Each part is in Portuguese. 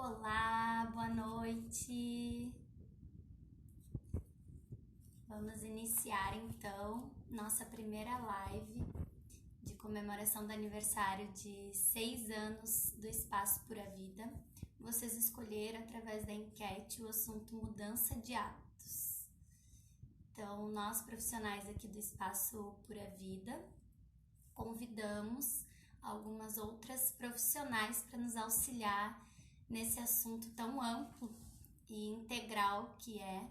Olá, boa noite. Vamos iniciar então nossa primeira live de comemoração do aniversário de 6 anos do Espaço Pura Vida. Vocês escolheram através da enquete o assunto mudança de hábitos. Então, nós profissionais aqui do Espaço Pura Vida convidamos algumas outras profissionais para nos auxiliar nesse assunto tão amplo e integral que é,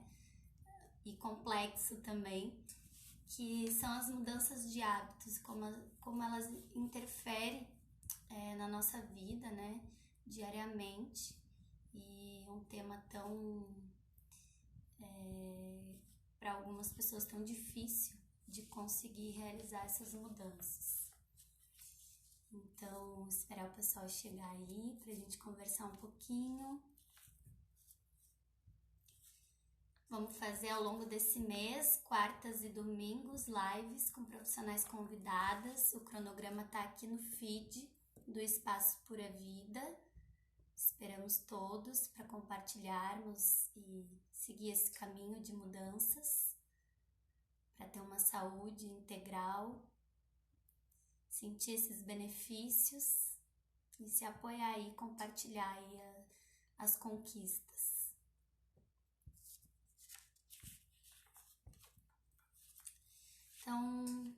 e complexo também, que são as mudanças de hábitos, como elas interferem na nossa vida, né, diariamente, e um tema tão, para algumas pessoas, tão difícil de conseguir realizar essas mudanças. Então, esperar o pessoal chegar aí pra gente conversar um pouquinho. Vamos fazer ao longo desse mês, quartas e domingos, lives com profissionais convidadas. O cronograma tá aqui no feed do Espaço Pura Vida. Esperamos todos para compartilharmos e seguir esse caminho de mudanças, para ter uma saúde integral, sentir esses benefícios e se apoiar aí, compartilhar aí as conquistas. Então,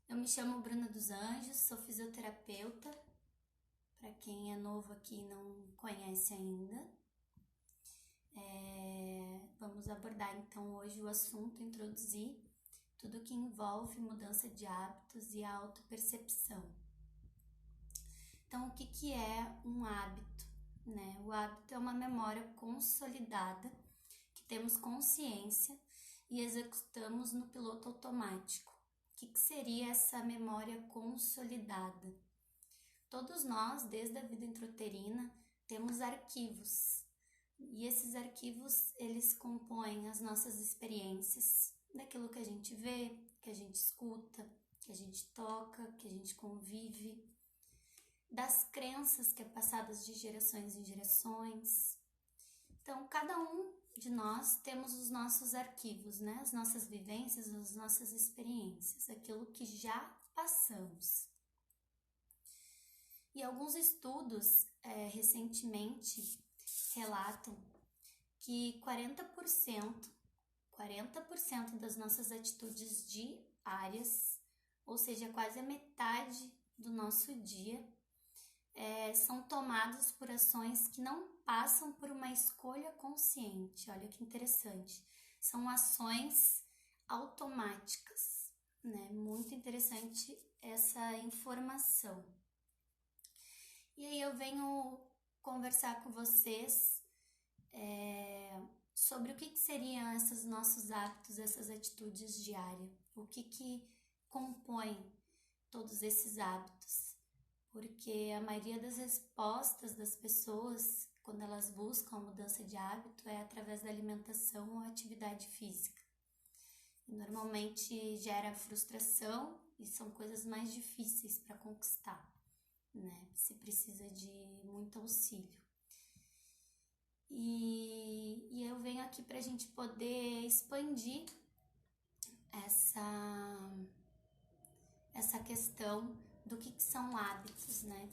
eu me chamo Bruna dos Anjos, sou fisioterapeuta, para quem é novo aqui e não conhece ainda. Vamos abordar então hoje o assunto, introduzir tudo que envolve mudança de hábitos e autopercepção. Então, o que é um hábito, né? O hábito é uma memória consolidada que temos consciência e executamos no piloto automático. O que seria essa memória consolidada? Todos nós, desde a vida intrauterina, temos arquivos. E esses arquivos, eles compõem as nossas experiências, daquilo que a gente vê, que a gente escuta, que a gente toca, que a gente convive, das crenças que é passadas de gerações em gerações. Então, cada um de nós temos os nossos arquivos, né? As nossas vivências, as nossas experiências, aquilo que já passamos. E alguns estudos recentemente relatam que 40% das nossas atitudes diárias, ou seja, quase a metade do nosso dia, são tomadas por ações que não passam por uma escolha consciente. Olha que interessante. São ações automáticas, né? Muito interessante essa informação. E aí eu venho conversar com vocês sobre o que seriam esses nossos hábitos, essas atitudes diárias. O que compõe todos esses hábitos. Porque a maioria das respostas das pessoas, quando elas buscam a mudança de hábito, é através da alimentação ou atividade física. E normalmente gera frustração e são coisas mais difíceis para conquistar, né? Você precisa de muito auxílio. E eu venho aqui para a gente poder expandir essa questão do que são hábitos, né?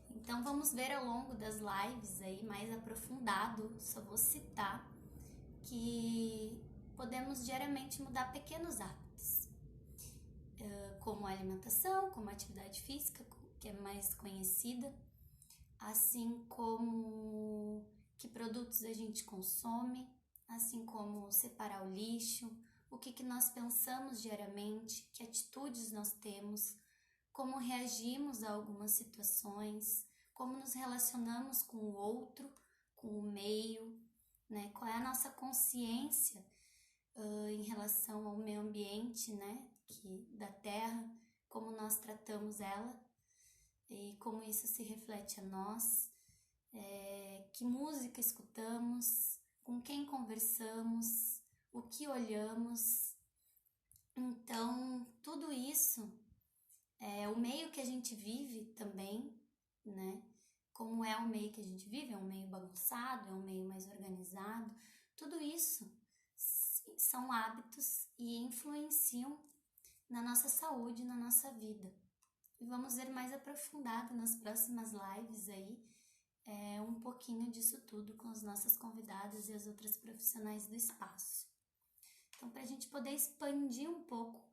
Então vamos ver ao longo das lives aí mais aprofundado, só vou citar que podemos diariamente mudar pequenos hábitos, como a alimentação, como a atividade física, que é mais conhecida, assim como que produtos a gente consome, assim como separar o lixo, o que nós pensamos diariamente, que atitudes nós temos, como reagimos a algumas situações, como nos relacionamos com o outro, com o meio, né? Qual é a nossa consciência em relação ao meio ambiente, né? Da Terra, como nós tratamos ela e como isso se reflete a nós, que música escutamos, com quem conversamos, o que olhamos. Então, tudo isso, o meio que a gente vive também, né? como é o meio que a gente vive, é um meio bagunçado, é um meio mais organizado, tudo isso são hábitos e influenciam na nossa saúde, na nossa vida. E vamos ver mais aprofundado nas próximas lives aí, um pouquinho disso tudo com as nossas convidadas e as outras profissionais do espaço. Então, para a gente poder expandir um pouco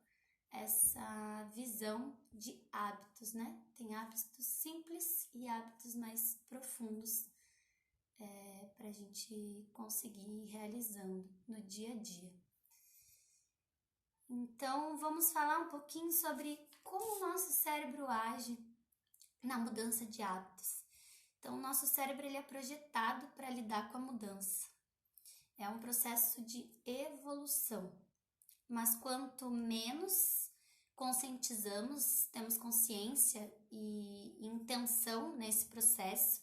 essa visão de hábitos, né? Tem hábitos simples e hábitos mais profundos para a gente conseguir ir realizando no dia a dia. Então, vamos falar um pouquinho sobre como o nosso cérebro age na mudança de hábitos. Então, o nosso cérebro ele é projetado para lidar com a mudança. É um processo de evolução. Mas quanto menos conscientizamos, temos consciência e intenção nesse processo,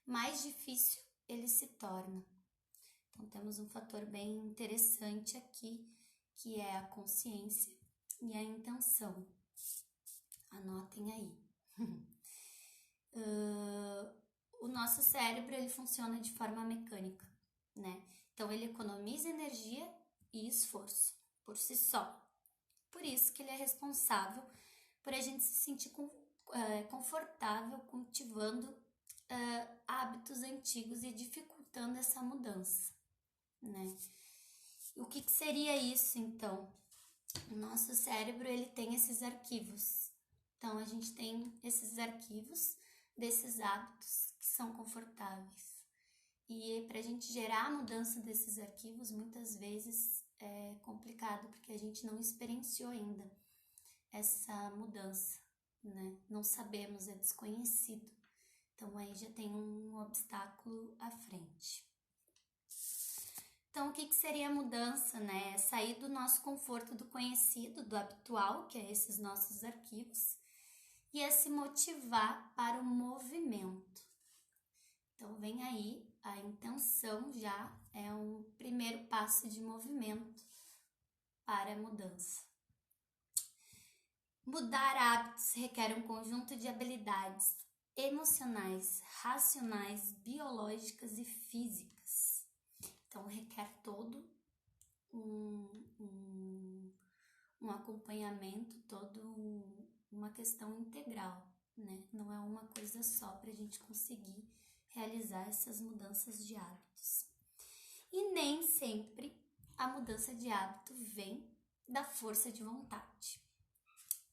mais difícil ele se torna. Então, temos um fator bem interessante aqui, que é a consciência e a intenção. Anotem aí. O nosso cérebro ele funciona de forma mecânica, né? Então, ele economiza energia e esforço por si só. Por isso que ele é responsável por a gente se sentir confortável cultivando hábitos antigos e dificultando essa mudança, né? O que seria isso, então? O nosso cérebro ele tem esses arquivos. Então, a gente tem esses arquivos desses hábitos que são confortáveis. E para a gente gerar a mudança desses arquivos, muitas vezes é complicado, porque a gente não experienciou ainda essa mudança, né? Não sabemos, é desconhecido. Então, aí já tem um obstáculo à frente. Então, o que seria a mudança, né? É sair do nosso conforto do conhecido, do habitual, que é esses nossos arquivos, e é se motivar para o movimento. Então, vem aí a intenção já é um primeiro passo de movimento para a mudança. Mudar hábitos requer um conjunto de habilidades emocionais, racionais, biológicas e físicas. Então, requer todo um acompanhamento, uma questão integral, né? Não é uma coisa só para a gente conseguir realizar essas mudanças de hábitos. E nem sempre a mudança de hábito vem da força de vontade.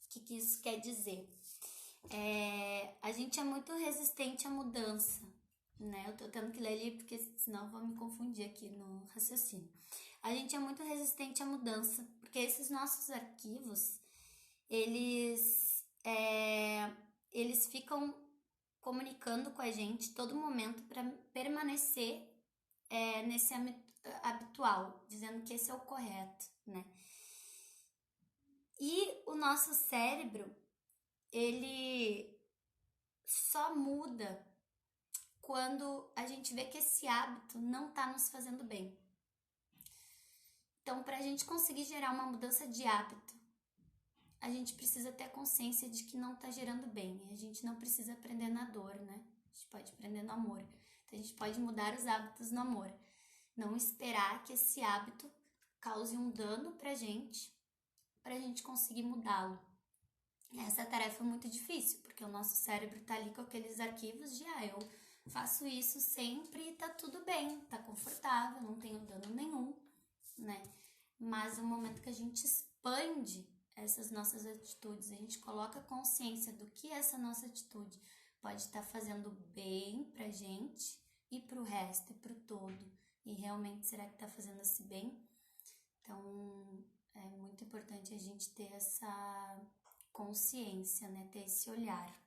O que isso quer dizer? A gente é muito resistente à mudança, né? Eu tô tendo que ler ali porque senão eu vou me confundir aqui no raciocínio. A gente é muito resistente à mudança porque esses nossos arquivos, eles ficam comunicando com a gente todo momento para permanecer nesse habitual, dizendo que esse é o correto, né? E o nosso cérebro, ele só muda quando a gente vê que esse hábito não está nos fazendo bem. Então, para a gente conseguir gerar uma mudança de hábito, a gente precisa ter consciência de que não está gerando bem. A gente não precisa aprender na dor, né? A gente pode aprender no amor. Então, a gente pode mudar os hábitos no amor. Não esperar que esse hábito cause um dano pra gente conseguir mudá-lo. Essa tarefa é muito difícil, porque o nosso cérebro tá ali com aqueles arquivos de eu faço isso sempre e tá tudo bem, tá confortável, não tenho dano nenhum, né? Mas no momento que a gente expande essas nossas atitudes, a gente coloca consciência do que essa nossa atitude pode estar fazendo bem pra gente e pro resto, e pro todo. E realmente, será que está fazendo esse bem? Então, é muito importante a gente ter essa consciência, né? Ter esse olhar.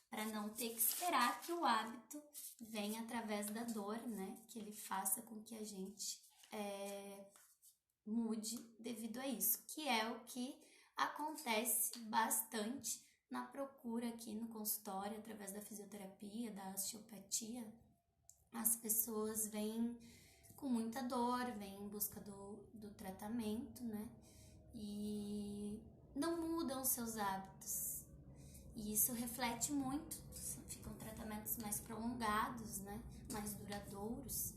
Para não ter que esperar que o hábito venha através da dor, né? Que ele faça com que a gente mude devido a isso. Que é o que acontece bastante na procura aqui no consultório, através da fisioterapia, da osteopatia. As pessoas vêm com muita dor, vêm em busca do tratamento, né? E não mudam seus hábitos. E isso reflete muito, ficam tratamentos mais prolongados, né? Mais duradouros,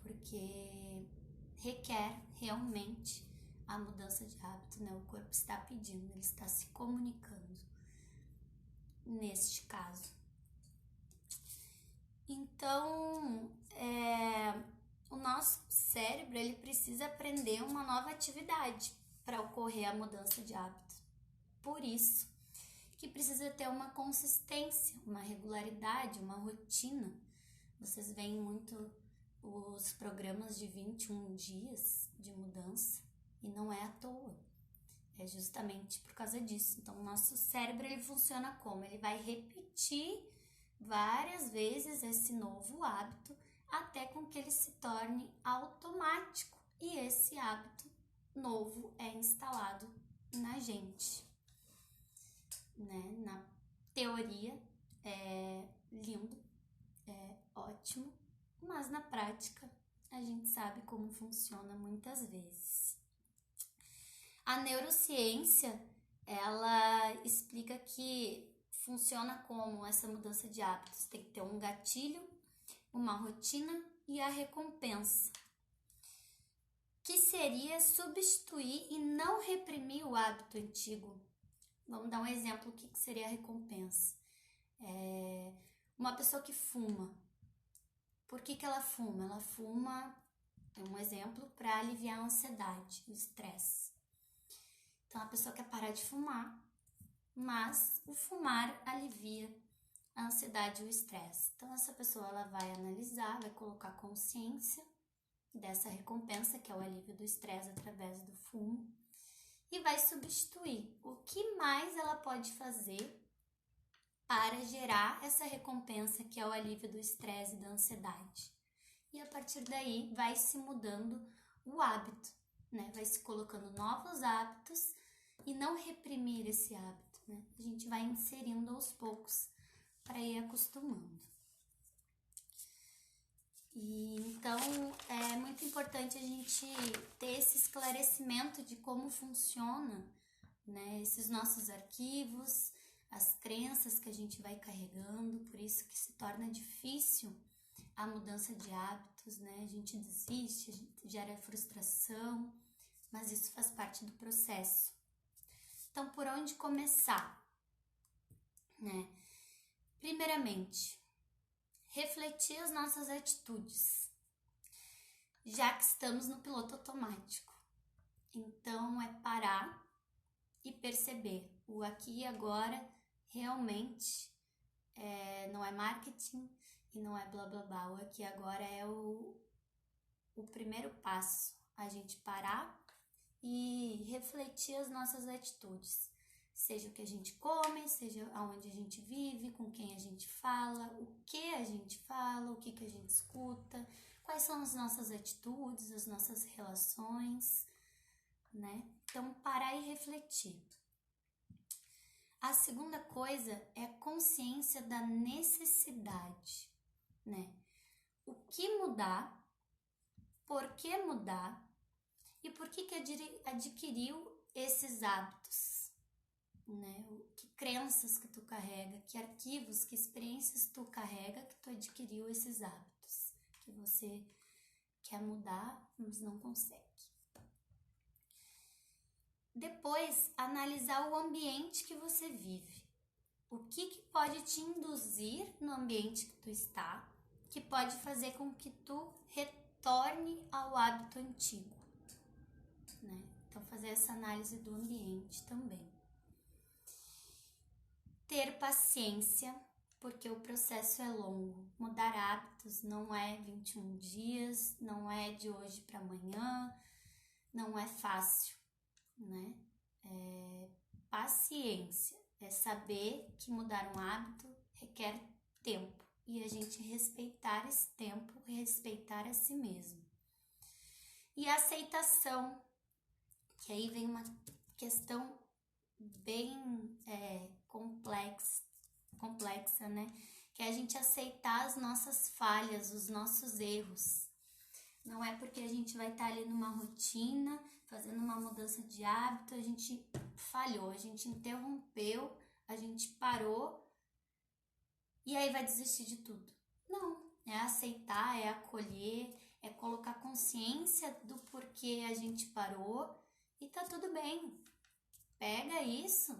porque requer realmente a mudança de hábito, né? O corpo está pedindo, ele está se comunicando neste caso. Então, o nosso cérebro, ele precisa aprender uma nova atividade para ocorrer a mudança de hábito. Por isso que precisa ter uma consistência, uma regularidade, uma rotina. Vocês veem muito os programas de 21 dias de mudança e não é à toa. É justamente por causa disso. Então, o nosso cérebro, ele funciona como? Ele vai repetir várias vezes esse novo hábito até com que ele se torne automático e esse hábito novo é instalado na gente, né? Na teoria é lindo, é ótimo, mas na prática a gente sabe como funciona muitas vezes. A neurociência, ela explica que funciona como essa mudança de hábitos. Tem que ter um gatilho, uma rotina e a recompensa, que seria substituir e não reprimir o hábito antigo. Vamos dar um exemplo, o que seria a recompensa. Uma pessoa que fuma. Por que ela fuma? Ela fuma, é um exemplo, para aliviar a ansiedade, o estresse. Então, a pessoa quer parar de fumar, mas o fumar alivia a ansiedade e o estresse. Então, essa pessoa ela vai analisar, vai colocar consciência dessa recompensa, que é o alívio do estresse através do fumo, e vai substituir. O que mais ela pode fazer para gerar essa recompensa, que é o alívio do estresse e da ansiedade? E a partir daí vai se mudando o hábito, né? Vai se colocando novos hábitos e não reprimir esse hábito, né? A gente vai inserindo aos poucos para ir acostumando. E então é muito importante a gente ter esse esclarecimento de como funciona, né, esses nossos arquivos, as crenças que a gente vai carregando, por isso que se torna difícil a mudança de hábitos, né? A gente desiste, a gente gera frustração, mas isso faz parte do processo. Então, por onde começar, né? Primeiramente, refletir as nossas atitudes, já que estamos no piloto automático. Então, é parar e perceber o aqui e agora realmente não é marketing e não é blá blá blá. O aqui e agora é o primeiro passo, a gente parar e refletir as nossas atitudes. Seja o que a gente come, seja aonde a gente vive, com quem a gente fala, o que a gente fala, o que a gente escuta, quais são as nossas atitudes, as nossas relações, né? Então, parar e refletir. A segunda coisa é a consciência da necessidade, né? O que mudar, por que mudar e por que adquiriu esses hábitos, né? Que crenças que tu carrega, que arquivos, que experiências tu carrega que tu adquiriu esses hábitos, que você quer mudar, mas não consegue. Depois, analisar o ambiente que você vive. O que pode te induzir no ambiente que tu está, que pode fazer com que tu retorne ao hábito antigo, né? Então, fazer essa análise do ambiente também. Ter paciência, porque o processo é longo. Mudar hábitos não é 21 dias, não é de hoje para amanhã, não é fácil, né? Paciência é saber que mudar um hábito requer tempo e a gente respeitar esse tempo, respeitar a si mesmo. E a aceitação, que aí vem uma questão bem complexa, né? Que é a gente aceitar as nossas falhas, os nossos erros. Não é porque a gente vai estar ali numa rotina, fazendo uma mudança de hábito, a gente falhou, a gente interrompeu a gente parou e aí vai desistir de tudo. Não, é aceitar, é acolher, é colocar consciência do porquê a gente parou e tá tudo bem. Pega isso,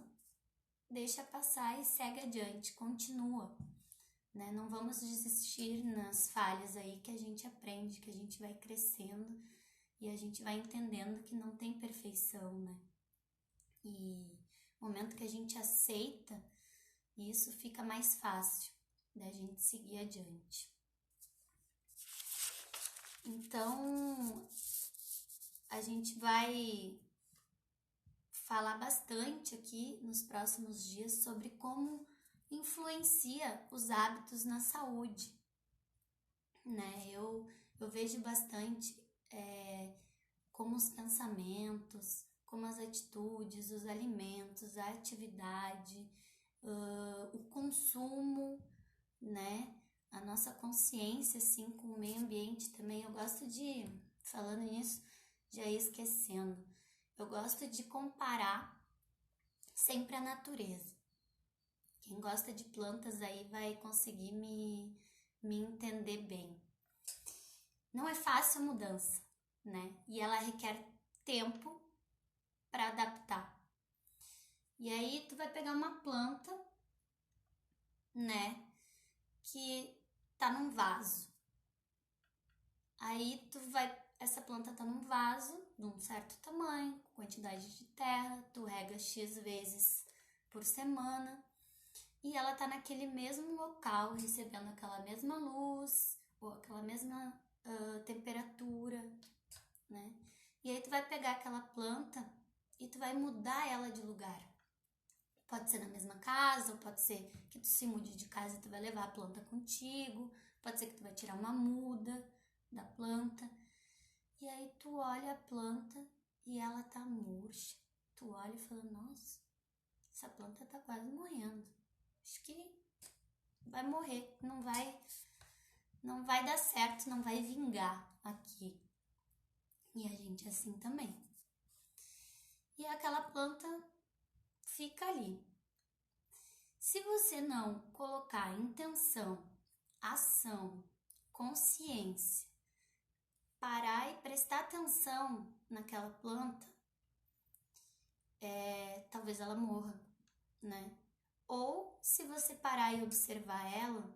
deixa passar e segue adiante, continua, né? Não vamos desistir nas falhas aí que a gente aprende, que a gente vai crescendo e a gente vai entendendo que não tem perfeição, né? E no momento que a gente aceita, isso fica mais fácil da gente seguir adiante. Então, a gente vai falar bastante aqui nos próximos dias sobre como influencia os hábitos na saúde, né? Eu vejo bastante como os pensamentos, como as atitudes, os alimentos, a atividade, o consumo, né? A nossa consciência, assim, com o meio ambiente também. Eu gosto de, falando nisso, já ia esquecendo, eu gosto de comparar sempre a natureza. Quem gosta de plantas aí vai conseguir me entender bem. Não é fácil a mudança, né? E ela requer tempo para adaptar. E aí tu vai pegar uma planta, né, que tá num vaso. Aí essa planta tá num vaso de um certo tamanho, com quantidade de terra, tu rega X vezes por semana e ela tá naquele mesmo local, recebendo aquela mesma luz ou aquela mesma temperatura, né? E aí tu vai pegar aquela planta e tu vai mudar ela de lugar. Pode ser na mesma casa, ou pode ser que tu se mude de casa e tu vai levar a planta contigo, pode ser que tu vai tirar uma muda da planta. E aí tu olha a planta e ela tá murcha. Tu olha e fala, nossa, essa planta tá quase morrendo. Acho que vai morrer, não vai dar certo, não vai vingar aqui. E a gente é assim também. E aquela planta fica ali. Se você não colocar intenção, ação, consciência, parar e prestar atenção naquela planta, talvez ela morra, né? Ou se você parar e observar ela,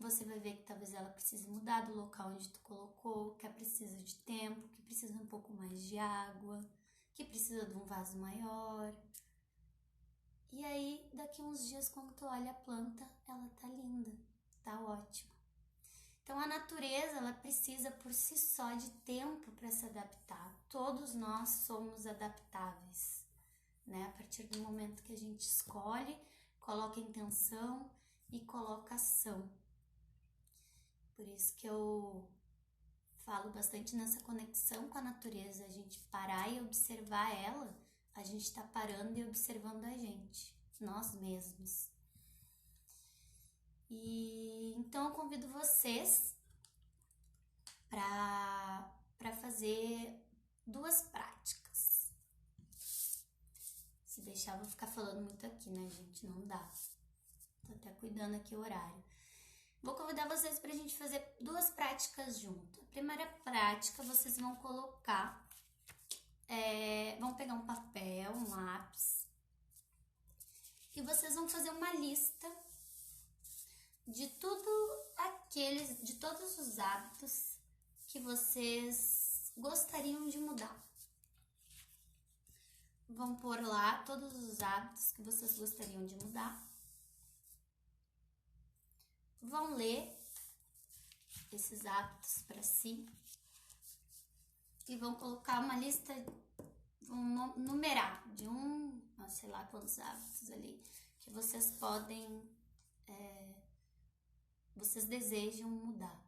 você vai ver que talvez ela precise mudar do local onde tu colocou, que precisa de tempo, que precisa um pouco mais de água, que precisa de um vaso maior. E aí, daqui uns dias, quando tu olha a planta, ela tá linda, tá ótima. Então, a natureza, ela precisa por si só de tempo para se adaptar. Todos nós somos adaptáveis, né? A partir do momento que a gente escolhe, coloca intenção e coloca ação. Por isso que eu falo bastante nessa conexão com a natureza, a gente parar e observar ela, a gente tá parando e observando a gente, nós mesmos. E então eu convido vocês para fazer 2 práticas. Se deixar, eu vou ficar falando muito aqui, né, gente? Não dá. Tô até cuidando aqui o horário. Vou convidar vocês pra gente fazer 2 práticas junto. A primeira prática, vocês vão colocar, vão pegar um papel, um lápis, e vocês vão fazer uma lista de de todos os hábitos que vocês gostariam de mudar. Vão pôr lá todos os hábitos que vocês gostariam de mudar. Vão ler esses hábitos para si e vão colocar uma lista, vão numerar de sei lá quantos hábitos ali que vocês vocês desejam mudar.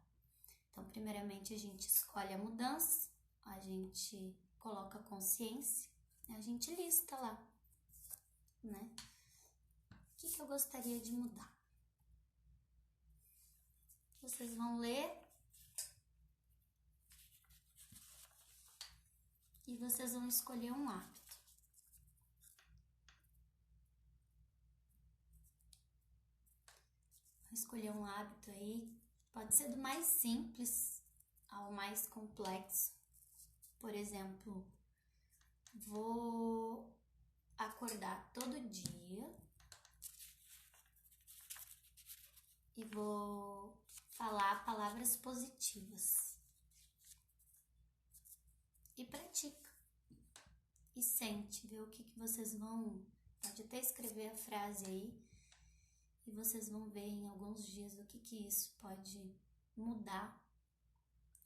Então, primeiramente a gente escolhe a mudança, a gente coloca consciência, a gente lista lá, né? O que eu gostaria de mudar? Vocês vão ler e vocês vão escolher um hábito. escolher um hábito aí. Pode ser do mais simples ao mais complexo. Por exemplo, vou acordar todo dia e vou falar palavras positivas. E pratica. E sente, vê o que vocês vão... Pode até escrever a frase aí e vocês vão ver em alguns dias o que isso pode mudar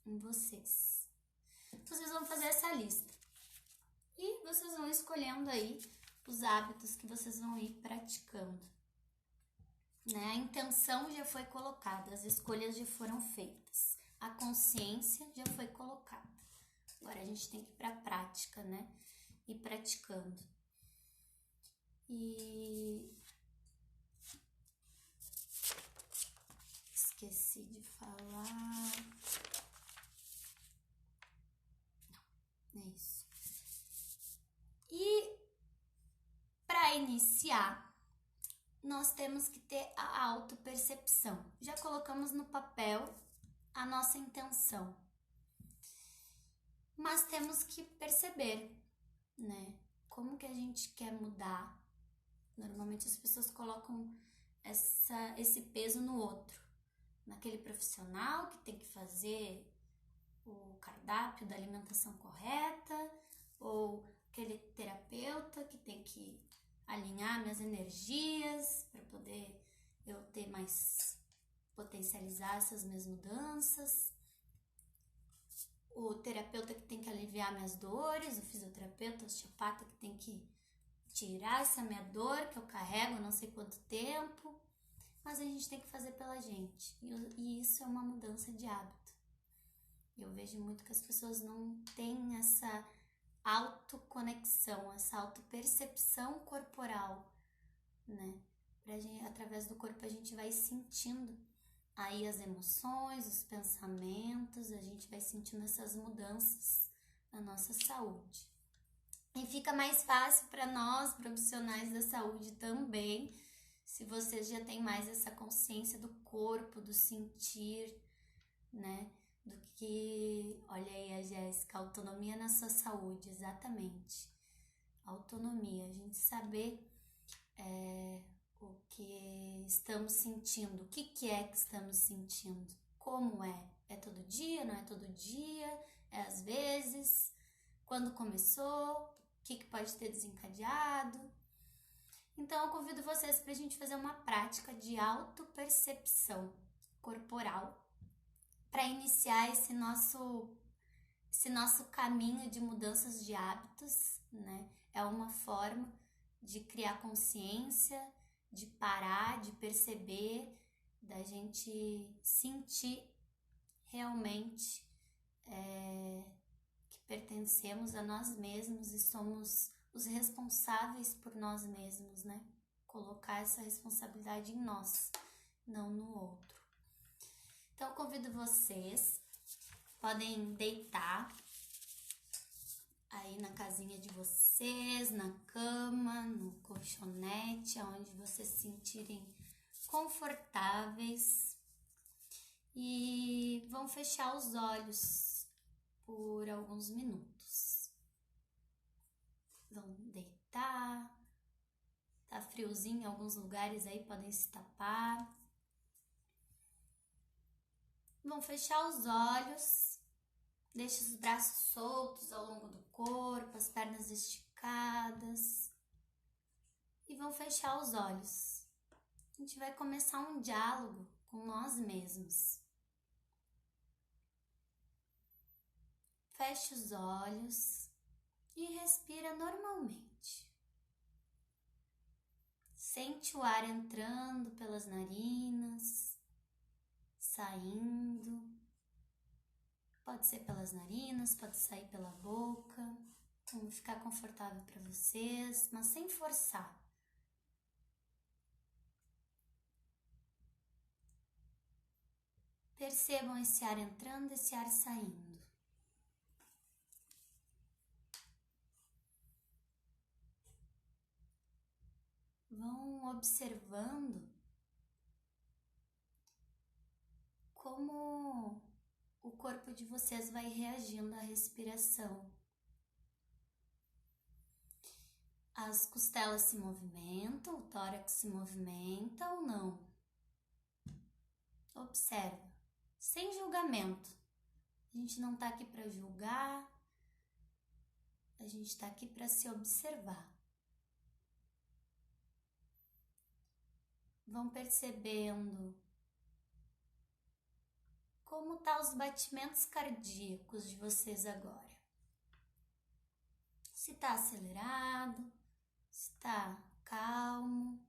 em vocês. Vocês vão fazer essa lista e vocês vão escolhendo aí os hábitos que vocês vão ir praticando, né? A intenção já foi colocada, as escolhas já foram feitas, a consciência já foi colocada. Agora a gente tem que ir para a prática, né? Ir praticando. E esqueci de falar. Não, é isso. E para iniciar, nós temos que ter a autopercepção. Já colocamos no papel a nossa intenção. Mas temos que perceber, né? Como que a gente quer mudar. Normalmente as pessoas colocam esse peso no outro. Naquele profissional que tem que fazer o cardápio da alimentação correta, ou aquele terapeuta que tem que alinhar minhas energias para poder eu ter mais, potencializar essas minhas mudanças. O terapeuta que tem que aliviar minhas dores, o fisioterapeuta, o osteopata que tem que tirar essa minha dor que eu carrego há não sei quanto tempo. Mas a gente tem que fazer pela gente. E isso é uma mudança de hábito. Eu vejo muito que as pessoas não têm essa autoconexão, essa autopercepção corporal, né? Através do corpo a gente vai sentindo aí as emoções, os pensamentos, a gente vai sentindo essas mudanças na nossa saúde. E fica mais fácil para nós, profissionais da saúde também, se vocês já têm mais essa consciência do corpo, do sentir, né? Do que, olha aí a Jéssica, autonomia na sua saúde, exatamente. Autonomia, a gente saber o que estamos sentindo, o que é que estamos sentindo, como é. É todo dia, não é todo dia, é às vezes, quando começou, o que pode ter desencadeado. Então eu convido vocês para a gente fazer uma prática de autopercepção corporal para iniciar esse nosso caminho de mudanças de hábitos, né? É uma forma de criar consciência, de parar, de perceber, da gente sentir realmente que pertencemos a nós mesmos e somos os responsáveis por nós mesmos, né? Colocar essa responsabilidade em nós, não no outro. Então, eu convido vocês, podem deitar aí na casinha de vocês, na cama, no colchonete, onde vocês se sentirem confortáveis. E vão fechar os olhos por alguns minutos. Vão deitar. Tá friozinho em alguns lugares aí, podem se tapar. Vão fechar os olhos. Deixe os braços soltos ao longo do corpo, as pernas esticadas. E vão fechar os olhos. A gente vai começar um diálogo com nós mesmos. Feche os olhos e respira normalmente. Sente o ar entrando pelas narinas, saindo. Pode ser pelas narinas, pode sair pela boca. Vamos ficar confortável para vocês, mas sem forçar. Percebam esse ar entrando e esse ar saindo. Vão observando como o corpo de vocês vai reagindo à respiração. As costelas se movimentam, o tórax se movimenta ou não? Observa, sem julgamento. A gente não está aqui para julgar, a gente está aqui para se observar. Vão percebendo como estão os batimentos cardíacos de vocês agora. Se está acelerado, se está calmo.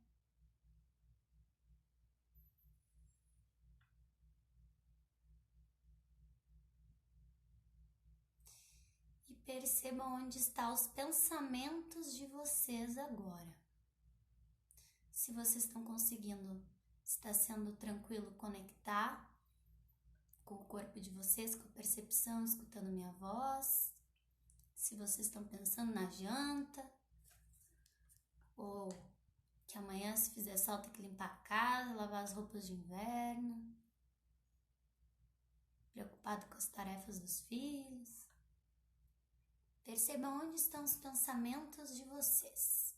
E percebam onde estão os pensamentos de vocês agora. Se vocês estão conseguindo, está sendo tranquilo conectar com o corpo de vocês, com a percepção, escutando minha voz. Se vocês estão pensando na janta, ou que amanhã, se fizer sol, tem que limpar a casa, lavar as roupas de inverno, preocupado com as tarefas dos filhos. Percebam onde estão os pensamentos de vocês.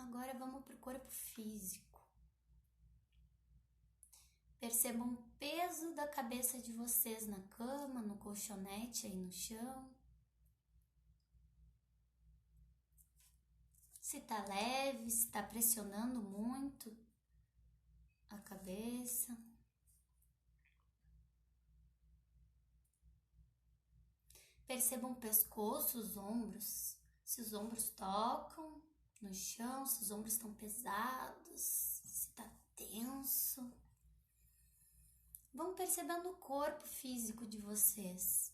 Agora vamos para o corpo físico. Percebam o peso da cabeça de vocês na cama, no colchonete aí no chão. Se tá leve, se tá pressionando muito a cabeça. Percebam o pescoço, os ombros. Se os ombros tocam no chão, se os ombros estão pesados, se tá tenso. Vão percebendo o corpo físico de vocês.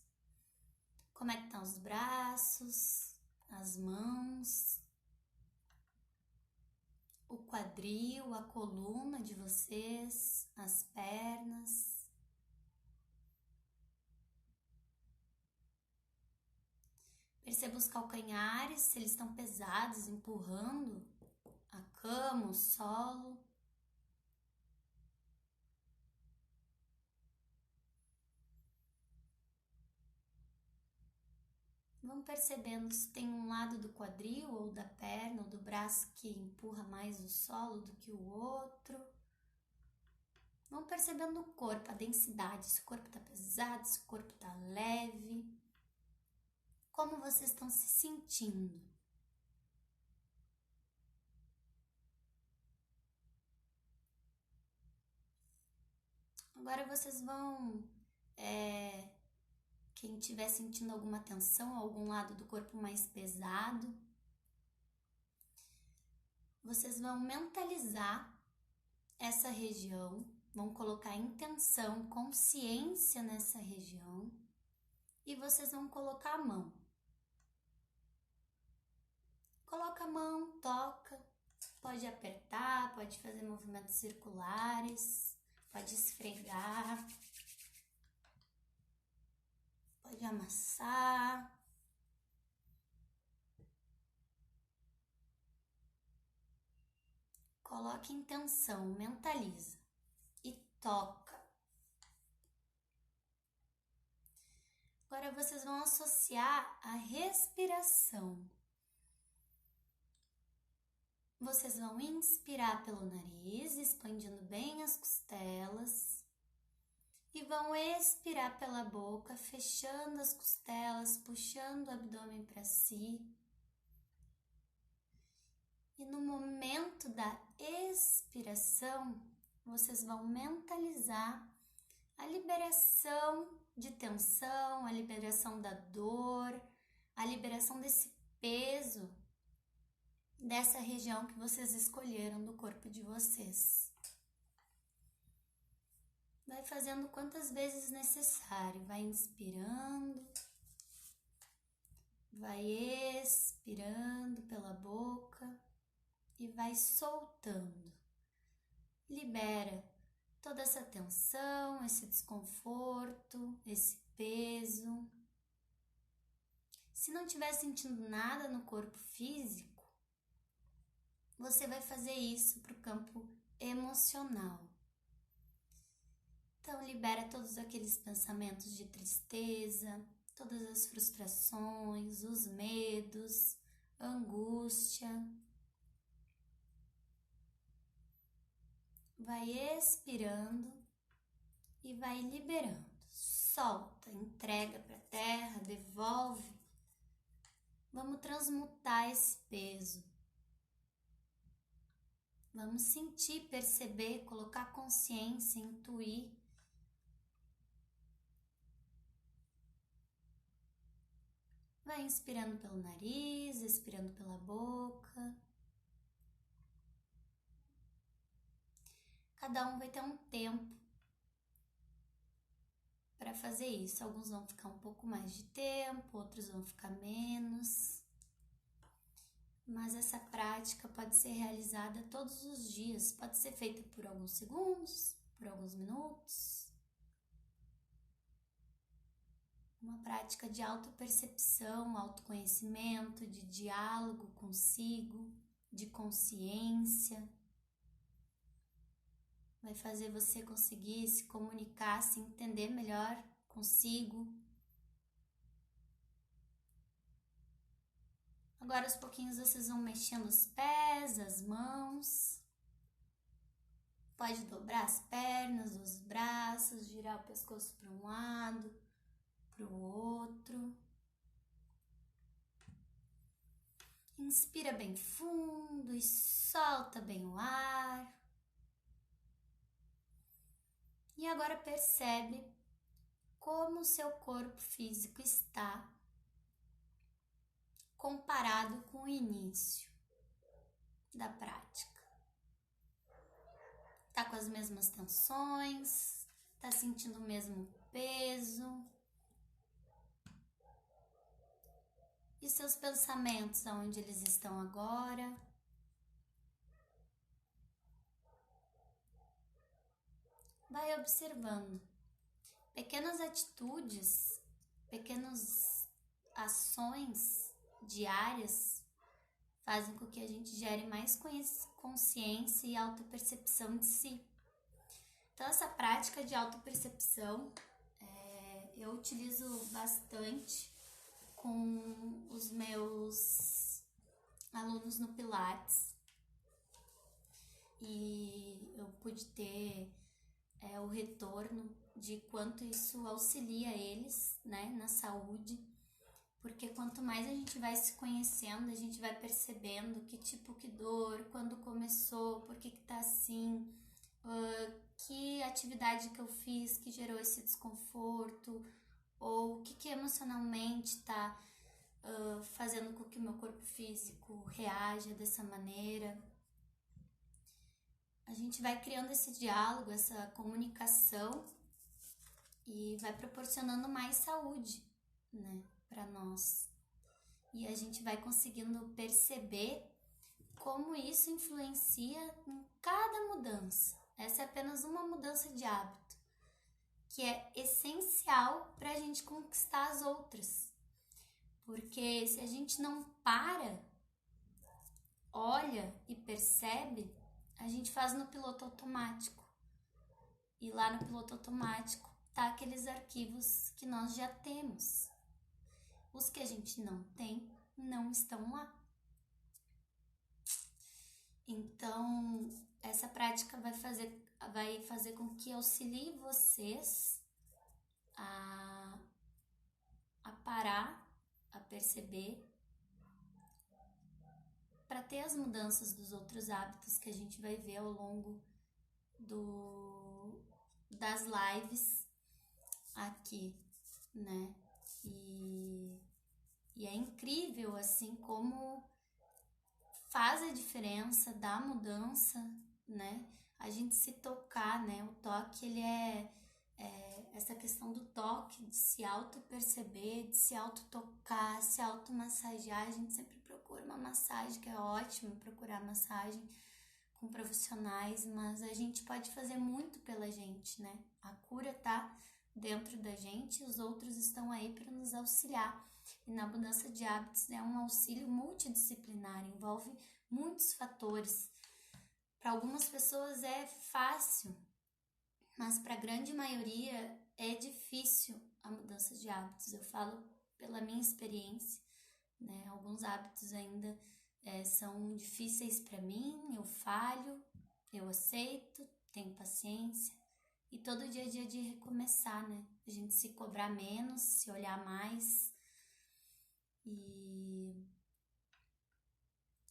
Como é que estão os braços, as mãos, o quadril, a coluna de vocês, as pernas. Perceba os calcanhares, se eles estão pesados, empurrando a cama, o solo. Vão percebendo se tem um lado do quadril ou da perna ou do braço que empurra mais o solo do que o outro. Vão percebendo o corpo, a densidade, se o corpo está pesado, se o corpo está leve. Como vocês estão se sentindo? Agora vocês vão, quem estiver sentindo alguma tensão, algum lado do corpo mais pesado, vocês vão mentalizar essa região, vão colocar intenção, consciência nessa região e vocês vão colocar a mão. Coloca a mão, toca, pode apertar, pode fazer movimentos circulares, pode esfregar, pode amassar. Coloque intenção, mentaliza e toca. Agora vocês vão associar a respiração. Vocês vão inspirar pelo nariz, expandindo bem as costelas. E vão expirar pela boca, fechando as costelas, puxando o abdômen para si. E no momento da expiração, vocês vão mentalizar a liberação de tensão, a liberação da dor, a liberação desse peso dessa região que vocês escolheram do corpo de vocês. Vai fazendo quantas vezes necessário, vai inspirando, vai expirando pela boca e vai soltando. Libera toda essa tensão, esse desconforto, esse peso. Se não estiver sentindo nada no corpo físico, você vai fazer isso para o campo emocional. Então, libera todos aqueles pensamentos de tristeza, todas as frustrações, os medos, a angústia. Vai expirando e vai liberando. Solta, entrega para a terra, devolve. Vamos transmutar esse peso. Vamos sentir, perceber, colocar consciência, intuir. Vai inspirando pelo nariz, expirando pela boca. Cada um vai ter um tempo para fazer isso. Alguns vão ficar um pouco mais de tempo, outros vão ficar menos. Mas essa prática pode ser realizada todos os dias. Pode ser feita por alguns segundos, por alguns minutos. Uma prática de autopercepção, autoconhecimento, de diálogo consigo, de consciência. Vai fazer você conseguir se comunicar, se entender melhor consigo. Agora, aos pouquinhos, vocês vão mexendo os pés, as mãos. Pode dobrar as pernas, os braços, girar o pescoço para um lado, para o outro. Inspira bem fundo e solta bem o ar. E agora percebe como o seu corpo físico está comparado com o início da prática. Tá com as mesmas tensões? Tá sentindo o mesmo peso? E seus pensamentos, aonde eles estão agora? Vai observando. Pequenas atitudes, pequenas ações diárias fazem com que a gente gere mais consciência e autopercepção de si. Então, essa prática de autopercepção eu utilizo bastante com os meus alunos no Pilates. E eu pude ter o retorno de quanto isso auxilia eles, né, na saúde. Porque quanto mais a gente vai se conhecendo, a gente vai percebendo que tipo que dor, quando começou, por que tá assim, que atividade que eu fiz que gerou esse desconforto, ou o que emocionalmente tá fazendo com que o meu corpo físico reaja dessa maneira. A gente vai criando esse diálogo, essa comunicação e vai proporcionando mais saúde, né, para nós. E a gente vai conseguindo perceber como isso influencia em cada mudança. Essa é apenas uma mudança de hábito, que é essencial para a gente conquistar as outras. Porque se a gente não para, olha e percebe, a gente faz no piloto automático. E lá no piloto automático tá aqueles arquivos que nós já temos. Os que a gente não tem, não estão lá. Então, essa prática vai fazer com que auxilie vocês a parar, a perceber, para ter as mudanças dos outros hábitos que a gente vai ver ao longo das lives aqui, né? E é incrível, assim, como faz a diferença, dá mudança, né? A gente se tocar, né? O toque, ele é essa questão do toque, de se auto-perceber, de se auto-tocar, se auto-massagear. A gente sempre procura uma massagem, que é ótimo procurar massagem com profissionais, mas a gente pode fazer muito pela gente, né? A cura tá dentro da gente, os outros estão aí para nos auxiliar. E na mudança de hábitos é um auxílio multidisciplinar, envolve muitos fatores. Para algumas pessoas é fácil, mas para a grande maioria é difícil a mudança de hábitos. Eu falo pela minha experiência, né? Alguns hábitos ainda são difíceis para mim, eu falho, eu aceito, tenho paciência. E todo dia é dia de recomeçar, né? A gente se cobrar menos, se olhar mais. E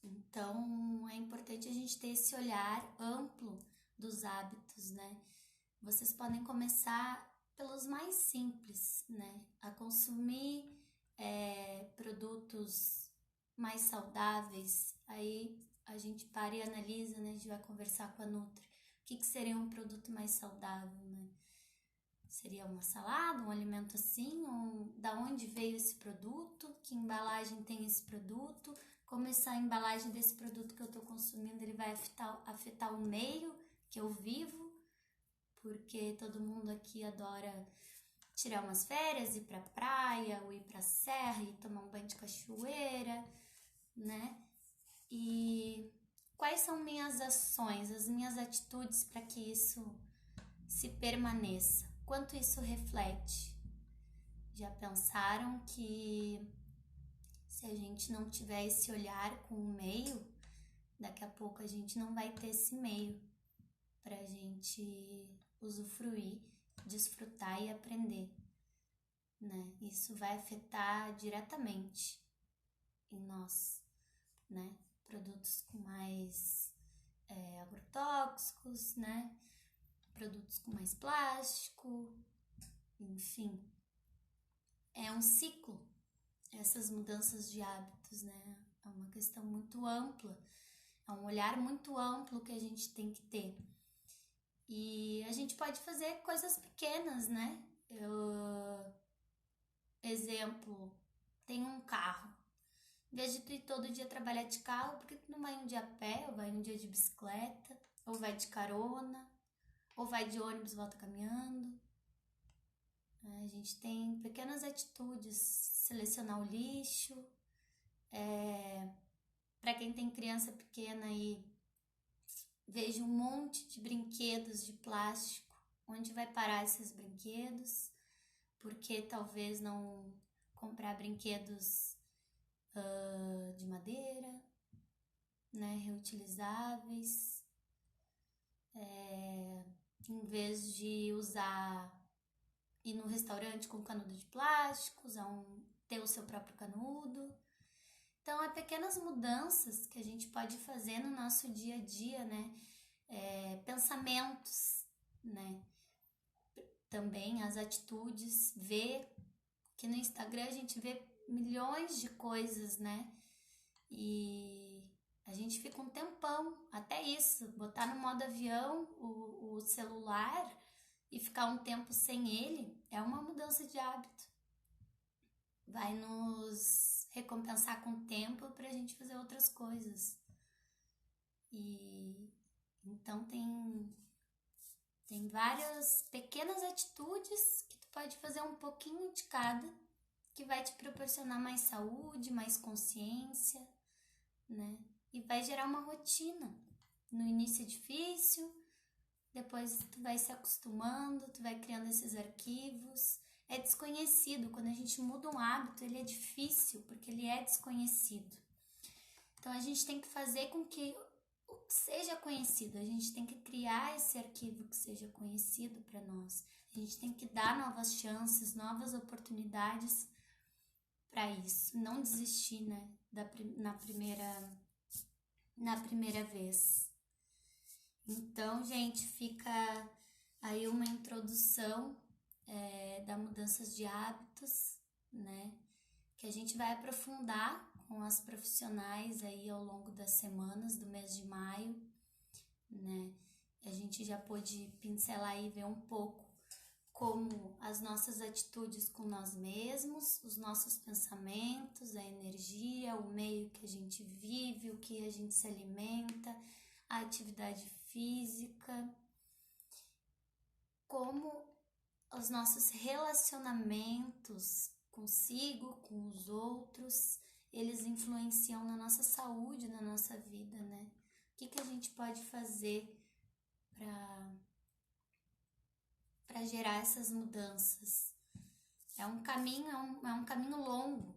então é importante a gente ter esse olhar amplo dos hábitos, né? Vocês podem começar pelos mais simples, né? A consumir produtos mais saudáveis. Aí a gente para e analisa, né? A gente vai conversar com a Nutri. O que seria um produto mais saudável, né? Seria uma salada, um alimento assim? Da onde veio esse produto? Que embalagem tem esse produto? Como essa embalagem desse produto que eu estou consumindo, ele vai afetar o meio que eu vivo? Porque todo mundo aqui adora tirar umas férias, ir pra praia, ou ir pra serra e tomar um banho de cachoeira, né? E quais são minhas ações, as minhas atitudes para que isso se permaneça? Quanto isso reflete? Já pensaram que se a gente não tiver esse olhar com o meio, daqui a pouco a gente não vai ter esse meio pra gente usufruir, desfrutar e aprender, né? Isso vai afetar diretamente em nós, né? Produtos com mais agrotóxicos, né? Produtos com mais plástico, enfim. É um ciclo, essas mudanças de hábitos, né? É uma questão muito ampla, é um olhar muito amplo que a gente tem que ter. E a gente pode fazer coisas pequenas, né? Exemplo, tem um carro. Em vez de tu ir todo dia trabalhar de carro, por que tu não vai um dia a pé, ou vai um dia de bicicleta, ou vai de carona, ou vai de ônibus e volta caminhando? A gente tem pequenas atitudes, selecionar o lixo. Para quem tem criança pequena aí, vejo um monte de brinquedos de plástico. Onde vai parar esses brinquedos? Porque talvez não comprar brinquedos de madeira, né, reutilizáveis, em vez de ir no restaurante com canudo de plástico, ter o seu próprio canudo. Então, há pequenas mudanças que a gente pode fazer no nosso dia a dia, né? Pensamentos, né? Também as atitudes, ver que no Instagram a gente vê milhões de coisas, né? E a gente fica um tempão, até isso, botar no modo avião o celular e ficar um tempo sem ele é uma mudança de hábito. Vai nos recompensar com tempo pra gente fazer outras coisas. E então tem várias pequenas atitudes que tu pode fazer um pouquinho de cada, que vai te proporcionar mais saúde, mais consciência, né? E vai gerar uma rotina. No início é difícil, depois tu vai se acostumando, tu vai criando esses arquivos. É desconhecido, quando a gente muda um hábito, ele é difícil, porque ele é desconhecido. Então a gente tem que fazer com que seja conhecido, a gente tem que criar esse arquivo que seja conhecido para nós. A gente tem que dar novas chances, novas oportunidades para isso, não desistir, né, na primeira vez. Então, gente, fica aí uma introdução da mudanças de hábitos, né, que a gente vai aprofundar com as profissionais aí ao longo das semanas do mês de maio, né? A gente já pôde pincelar e ver um pouco como as nossas atitudes com nós mesmos, os nossos pensamentos, a energia, o meio que a gente vive, o que a gente se alimenta, a atividade física, como os nossos relacionamentos consigo, com os outros, eles influenciam na nossa saúde, na nossa vida, né? O que a gente pode fazer para gerar essas mudanças? É um caminho longo,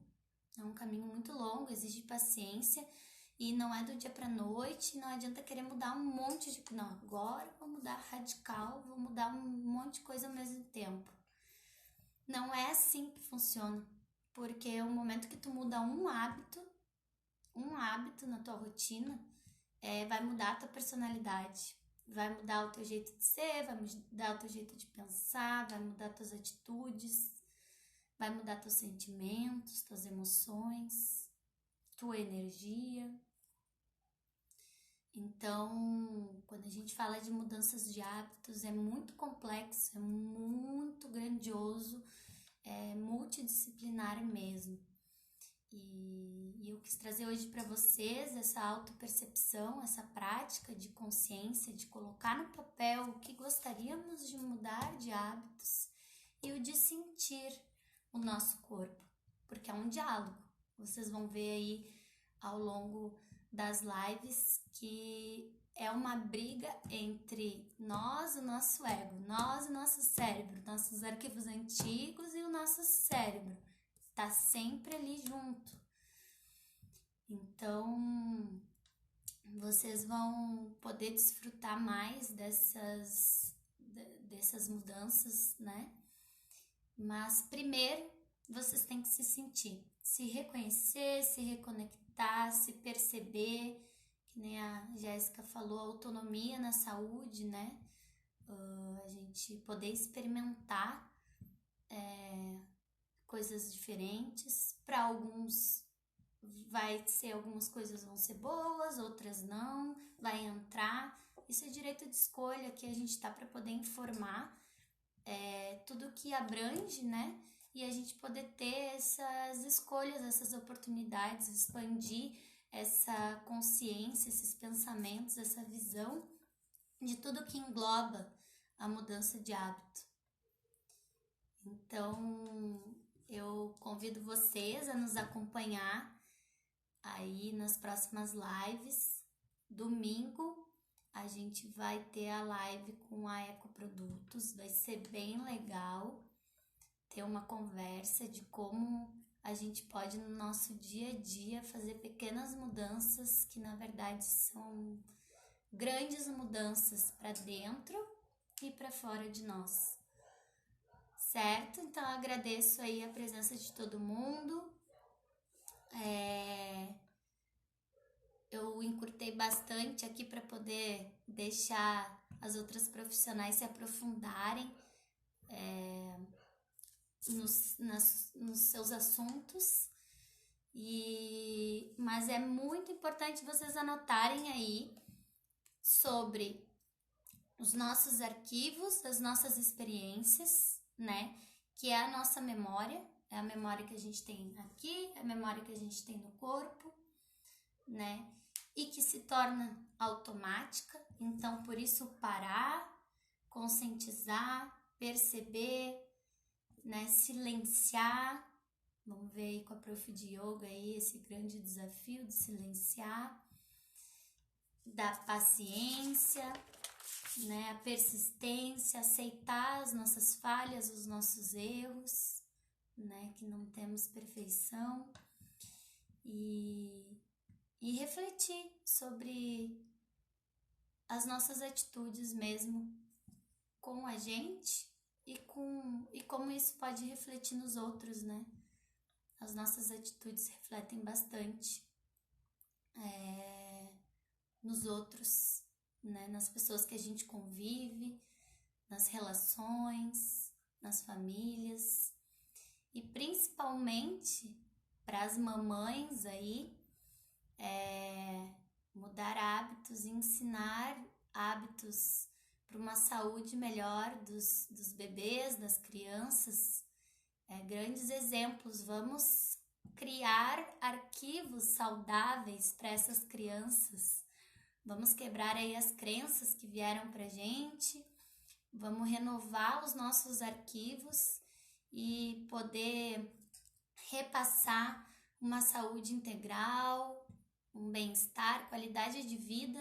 é um caminho muito longo, exige paciência e não é do dia para noite, não adianta querer mudar um monte de... Não, agora vou mudar radical, vou mudar um monte de coisa ao mesmo tempo. Não é assim que funciona, porque o momento que tu muda um hábito na tua rotina, vai mudar a tua personalidade, vai mudar o teu jeito de ser, vai mudar o teu jeito de pensar, vai mudar tuas atitudes, vai mudar teus sentimentos, tuas emoções, tua energia. Então, quando a gente fala de mudanças de hábitos, é muito complexo, é muito grandioso, é multidisciplinar mesmo. E eu quis trazer hoje para vocês essa autopercepção, essa prática de consciência, de colocar no papel o que gostaríamos de mudar de hábitos e o de sentir o nosso corpo, porque é um diálogo. Vocês vão ver aí ao longo das lives que é uma briga entre nós, o nosso ego, nós, o nosso cérebro, nossos arquivos antigos e o nosso cérebro. Tá sempre ali junto. Então, vocês vão poder desfrutar mais dessas mudanças, né? Mas primeiro, vocês têm que se sentir, se reconhecer, se reconectar, se perceber, que nem a Jéssica falou, autonomia na saúde, né? A gente poder experimentar coisas diferentes. Para alguns algumas coisas vão ser boas, outras não, vai entrar. Isso é direito de escolha, que a gente tá para poder informar tudo que abrange, né? E a gente poder ter essas escolhas, essas oportunidades, expandir essa consciência, esses pensamentos, essa visão de tudo que engloba a mudança de hábito. Então, eu convido vocês a nos acompanhar aí nas próximas lives. Domingo a gente vai ter a live com a Ecoprodutos, vai ser bem legal ter uma conversa de como a gente pode no nosso dia a dia fazer pequenas mudanças que na verdade são grandes mudanças para dentro e para fora de nós. Certo? Então eu agradeço aí a presença de todo mundo. Eu encurtei bastante aqui para poder deixar as outras profissionais se aprofundarem nos seus assuntos. Mas é muito importante vocês anotarem aí sobre os nossos arquivos, as nossas experiências, né? Que é a nossa memória, é a memória que a gente tem aqui, é a memória que a gente tem no corpo, né? E que se torna automática. Então, por isso, parar, conscientizar, perceber, né? Silenciar. Vamos ver aí com a prof de yoga aí esse grande desafio de silenciar, da paciência, né? A persistência, aceitar as nossas falhas, os nossos erros, né? Que não temos perfeição e refletir sobre as nossas atitudes mesmo com a gente e como isso pode refletir nos outros, né? As nossas atitudes refletem bastante nos outros, né? Nas pessoas que a gente convive, nas relações, nas famílias e principalmente para as mamães aí, mudar hábitos e ensinar hábitos para uma saúde melhor dos bebês, das crianças. Grandes exemplos. Vamos criar arquivos saudáveis para essas crianças. Vamos quebrar aí as crenças que vieram pra gente. Vamos renovar os nossos arquivos e poder repassar uma saúde integral, um bem-estar, qualidade de vida,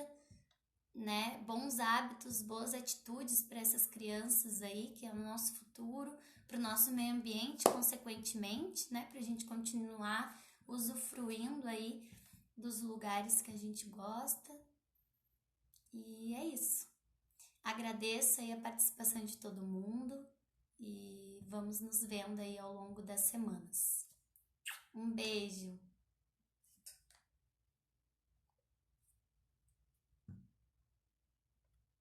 né? Bons hábitos, boas atitudes para essas crianças aí, que é o nosso futuro, para o nosso meio ambiente, consequentemente, né? Para a gente continuar usufruindo aí dos lugares que a gente gosta. E é isso. Agradeço aí a participação de todo mundo e vamos nos vendo aí ao longo das semanas. Um beijo!